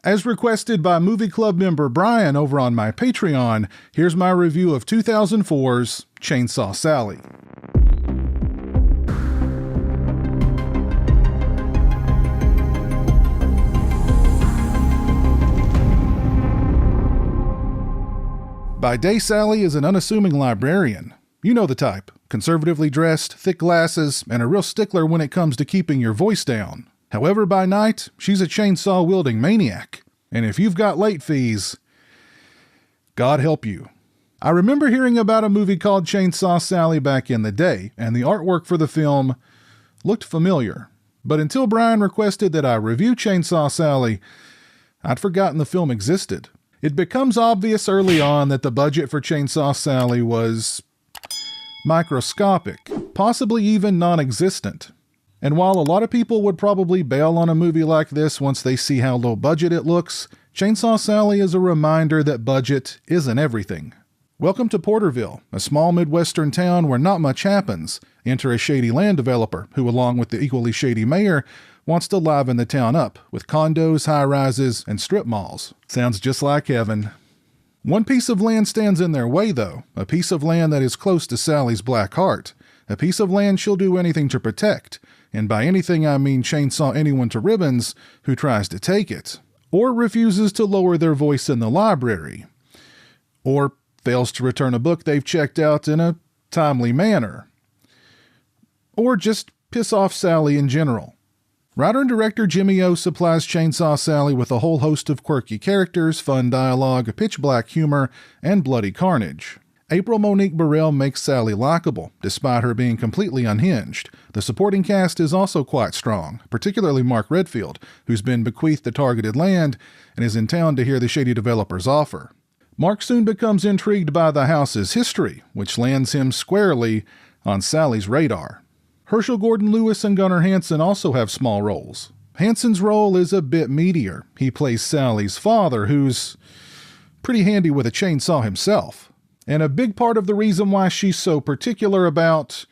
As requested by Movie Club member Brian over on my Patreon, here's my review of 2004's Chainsaw Sally. By day, Sally is an unassuming librarian. You know the type. Conservatively dressed, thick glasses, and a real stickler when it comes to keeping your voice down. However, by night, she's a chainsaw-wielding maniac. And if you've got late fees, God help you. I remember hearing about a movie called Chainsaw Sally back in the day, and the artwork for the film looked familiar. But until Brian requested that I review Chainsaw Sally, I'd forgotten the film existed. It becomes obvious early on that the budget for Chainsaw Sally was microscopic, possibly even non-existent. And while a lot of people would probably bail on a movie like this once they see how low budget it looks, Chainsaw Sally is a reminder that budget isn't everything. Welcome to Porterville, a small Midwestern town where not much happens. Enter a shady land developer who, along with the equally shady mayor, wants to liven the town up with condos, high-rises, and strip malls. Sounds just like heaven. One piece of land stands in their way, though, a piece of land that is close to Sally's black heart, a piece of land she'll do anything to protect, and by anything I mean chainsaw anyone to ribbons who tries to take it, or refuses to lower their voice in the library, or fails to return a book they've checked out in a timely manner, or just piss off Sally in general. Writer and director JimmyO supplies Chainsaw Sally with a whole host of quirky characters, fun dialogue, pitch-black humor, and bloody carnage. Monique Burril makes Sally likable, despite her being completely unhinged. The supporting cast is also quite strong, particularly Mark Redfield, who's been bequeathed the targeted land and is in town to hear the shady developer's offer. Mark soon becomes intrigued by the house's history, which lands him squarely on Sally's radar. Hershell Gordon-Lewis and Gunnar Hansen also have small roles. Hansen's role is a bit meatier. He plays Sally's father, who's pretty handy with a chainsaw himself. And a big part of the reason why she's so particular about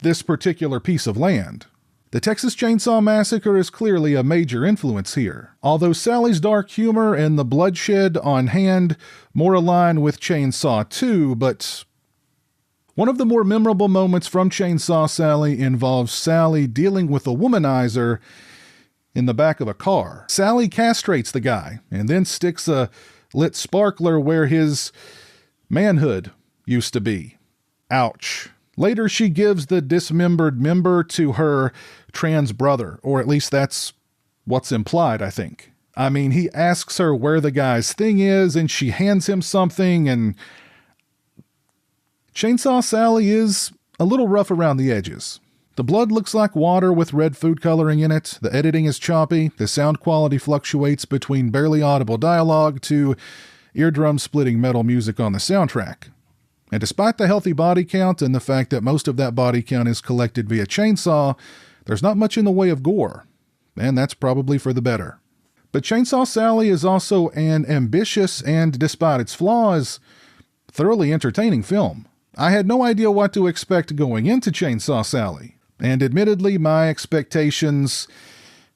this particular piece of land. The Texas Chainsaw Massacre is clearly a major influence here, although Sally's dark humor and the bloodshed on hand more align with Chainsaw 2, but one of the more memorable moments from Chainsaw Sally involves Sally dealing with a womanizer in the back of a car. Sally castrates the guy and then sticks a lit sparkler where his manhood used to be. Ouch. Later, she gives the dismembered member to her trans brother, or at least that's what's implied, I think. I mean, he asks her where the guy's thing is, and she hands him something, and Chainsaw Sally is a little rough around the edges. The blood looks like water with red food coloring in it, the editing is choppy, the sound quality fluctuates between barely audible dialogue to eardrum-splitting metal music on the soundtrack. And despite the healthy body count and the fact that most of that body count is collected via chainsaw, there's not much in the way of gore, and that's probably for the better. But Chainsaw Sally is also an ambitious and, despite its flaws, thoroughly entertaining film. I had no idea what to expect going into Chainsaw Sally, and admittedly my expectations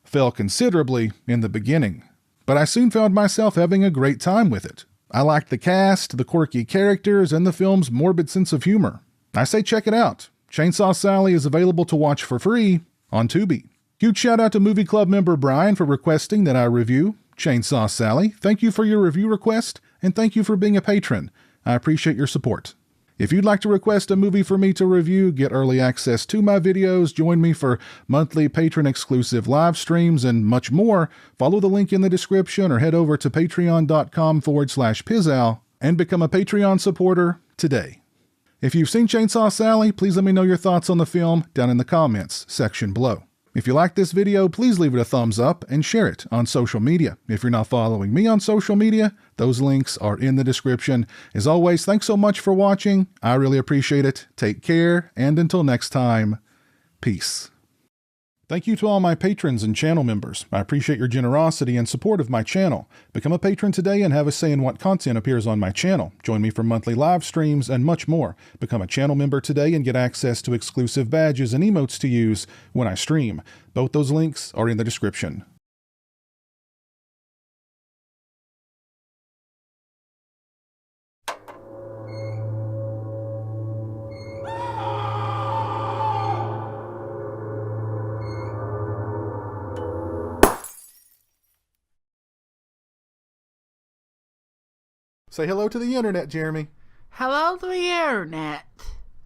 fell considerably in the beginning. But I soon found myself having a great time with it. I liked the cast, the quirky characters, and the film's morbid sense of humor. I say check it out. Chainsaw Sally is available to watch for free on Tubi. Huge shout out to Movie Club member Brian for requesting that I review Chainsaw Sally. Thank you for your review request, and thank you for being a patron. I appreciate your support. If you'd like to request a movie for me to review, get early access to my videos, join me for monthly patron-exclusive live streams, and much more, follow the link in the description or head over to patreon.com/Pizowell and become a Patreon supporter today. If you've seen Chainsaw Sally, please let me know your thoughts on the film down in the comments section below. If you like this video, please leave it a thumbs up and share it on social media. If you're not following me on social media, those links are in the description. As always, thanks so much for watching. I really appreciate it. Take care, and until next time, peace. Thank you to all my patrons and channel members. I appreciate your generosity and support of my channel. Become a patron today and have a say in what content appears on my channel. Join me for monthly live streams and much more. Become a channel member today and get access to exclusive badges and emotes to use when I stream. Both those links are in the description. Say hello to the internet, Jeremy. Hello to the internet.